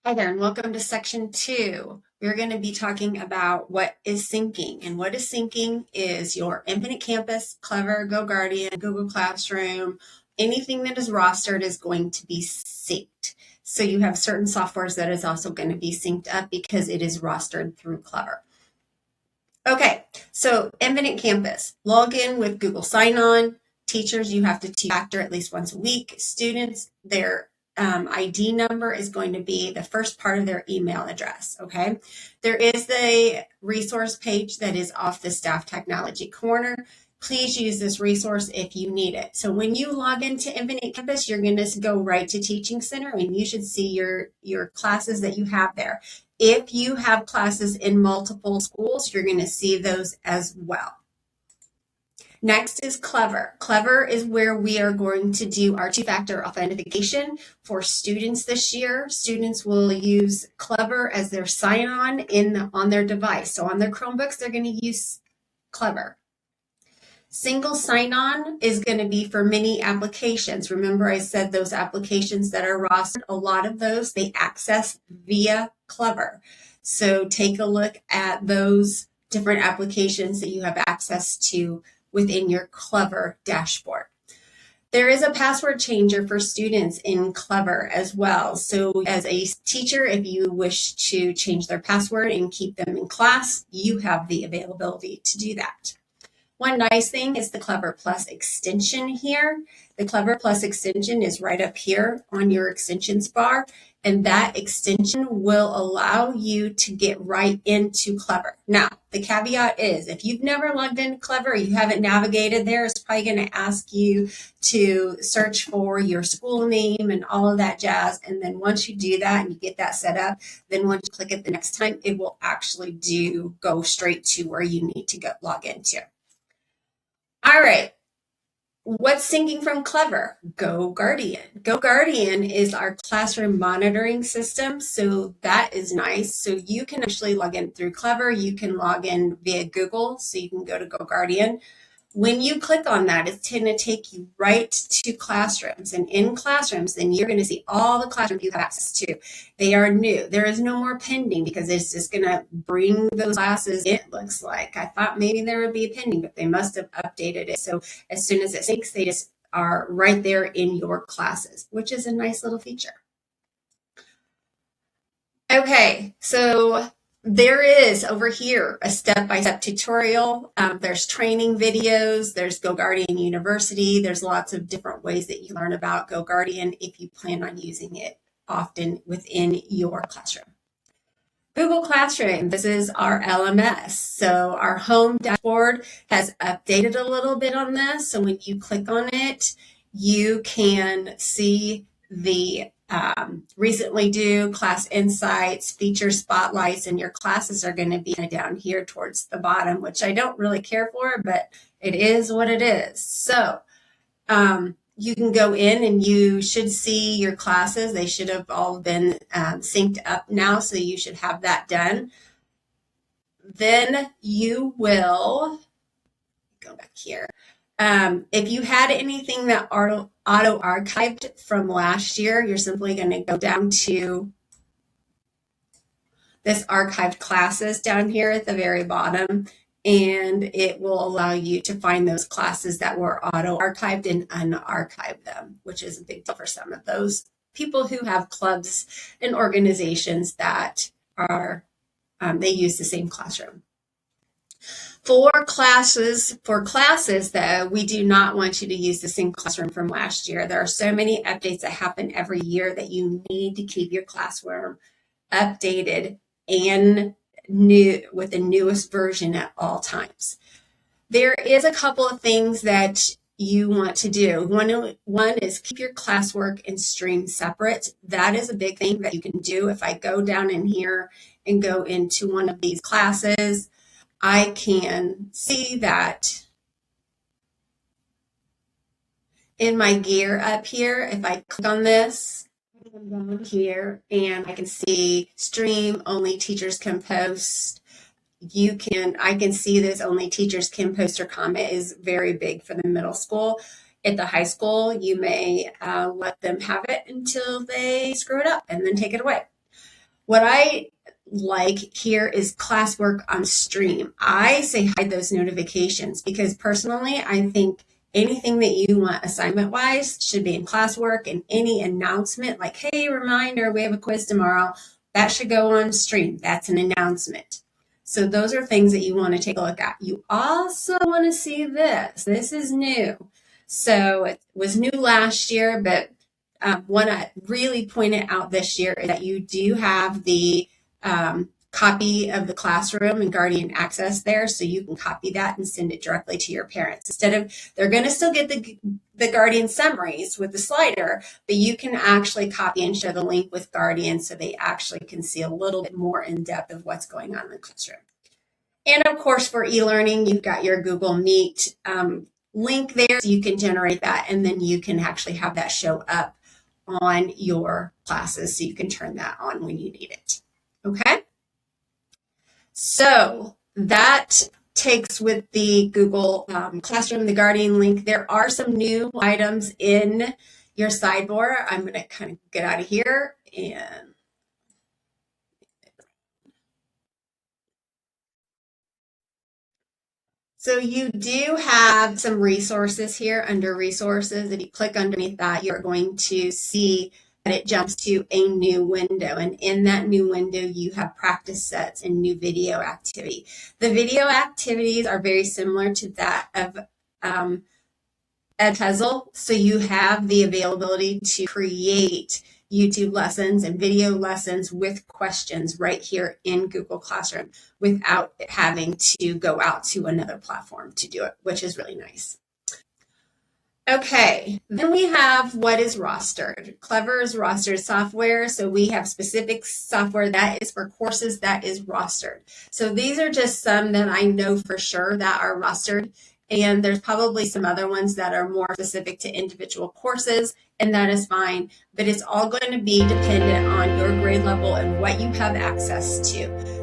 Hi there, and welcome to section 2. We're going to be talking about what is syncing. And what is syncing is your Infinite Campus, Clever, GoGuardian, Google Classroom, anything that is rostered is going to be synced. So you have certain softwares that is also going to be synced up because it is rostered through Clever. Okay, so Infinite Campus, log in with Google Sign-On. Teachers, you have to two-factor at least once a week. Students, their ID number is going to be the first part of their email address, okay? There is the resource page that is off the Staff Technology Corner. Please use this resource if you need it. So when you log into Infinite Campus, you're going to go right to Teaching Center, and you should see your classes that you have there. If you have classes in multiple schools, you're going to see those as well. Next is Clever. Clever is where we are going to do our two-factor authentication for students this year. Students will use Clever as their sign-on on their device. So on their Chromebooks, they're going to use Clever. Single sign-on is going to be for many applications. Remember, I said those applications that are rostered, a lot of those they access via Clever. So take a look at those different applications that you have access to within your Clever dashboard. There is a password changer for students in Clever as well. So as a teacher, if you wish to change their password and keep them in class, you have the availability to do that. One nice thing is the Clever Plus extension here. The Clever Plus extension is right up here on your extensions bar, and that extension will allow you to get right into Clever. Now, the caveat is if you've never logged into Clever, you haven't navigated there, it's probably going to ask you to search for your school name and all of that jazz. And then once you do that and you get that set up, then once you click it the next time, it will actually go straight to where you need to go log into. All right, what's syncing from Clever? GoGuardian. GoGuardian is our classroom monitoring system, so that is nice. So you can actually log in through Clever. You can log in via Google, so you can go to GoGuardian. When you click on that, it's going to take you right to classrooms. And in classrooms, then you're going to see all the classrooms you have access to. They are new. There is no more pending because it's just going to bring those classes, it looks like. I thought maybe there would be a pending, but they must have updated it. So as soon as it syncs, they just are right there in your classes, which is a nice little feature. Okay, so there is over here a step-by-step tutorial. There's training videos, there's GoGuardian University, there's lots of different ways that you learn about GoGuardian if you plan on using it often within your classroom. Google Classroom, this is our LMS. So our home dashboard has updated a little bit on this. So when you click on it, you can see the recently due, class insights, feature spotlights, and your classes are going to be down here towards the bottom, which I don't really care for, but it is what it is. So you can go in and you should see your classes. They should have all been synced up now, so you should have that done. Then you will go back here. If you had anything that auto-archived from last year, you're simply going to go down to this archived classes down here at the very bottom, and it will allow you to find those classes that were auto-archived and unarchive them, which is a big deal for some of those people who have clubs and organizations that are, they use the same classroom. For classes though, we do not want you to use the same classroom from last year. There are so many updates that happen every year that you need to keep your classroom updated and new with the newest version at all times. There is a couple of things that you want to do. One is keep your classwork and stream separate. That is a big thing that you can do. If I go down in here and go into one of these classes, I can see that in my gear up here, if I click on this, I'm down here and I can see stream, only teachers can post. I can see this only teachers can post or comment is very big for the middle school. At the high school, you may let them have it until they screw it up and then take it away. What I like here is classwork on stream. I say hide those notifications because personally, I think anything that you want assignment wise should be in classwork, and any announcement like, hey, reminder, we have a quiz tomorrow, that should go on stream. That's an announcement. So those are things that you want to take a look at. You also want to see this. This is new. So it was new last year, but want to really point it out this year is that you do have the copy of the classroom and Guardian Access there, so you can copy that and send it directly to your parents. Instead of, they're going to still get the Guardian summaries with the slider, but you can actually copy and share the link with Guardian so they actually can see a little bit more in depth of what's going on in the classroom. And of course, for e-learning, you've got your Google Meet link there, so you can generate that, and then you can actually have that show up on your classes, so you can turn that on when you need it. Okay? So that takes with the Google Classroom, the Guardian link. There are some new items in your sidebar. I'm going to kind of get out of here and so you do have some resources here under resources. If you click underneath that, you're going to see that it jumps to a new window. And in that new window, you have practice sets and new video activity. The video activities are very similar to that of Edpuzzle. So you have the availability to create YouTube lessons and video lessons with questions right here in Google Classroom without having to go out to another platform to do it, which is really nice. Okay, then we have what is rostered. Clever is rostered software. So we have specific software that is for courses that is rostered. So these are just some that I know for sure that are rostered. And there's probably some other ones that are more specific to individual courses, and that is fine. But it's all going to be dependent on your grade level and what you have access to.